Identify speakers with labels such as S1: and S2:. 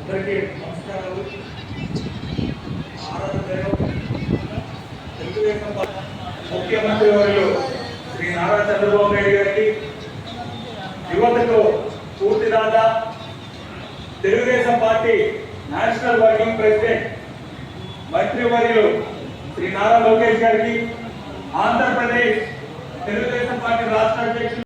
S1: అందరికీ నమస్కారాలు. తెలుగుదేశం ముఖ్యమంత్రి వర్యులు శ్రీ నారా చంద్రబాబు నాయుడు గారికి, యువతకు పూర్తిదాత, Telugu Desam party national working president మంత్రి వర్యులు శ్రీ నారా లోకేష్ గారికి, ఆంధ్రప్రదేశ్ తెలుగుదేశం పార్టీ రాష్ట్ర అధ్యక్షులు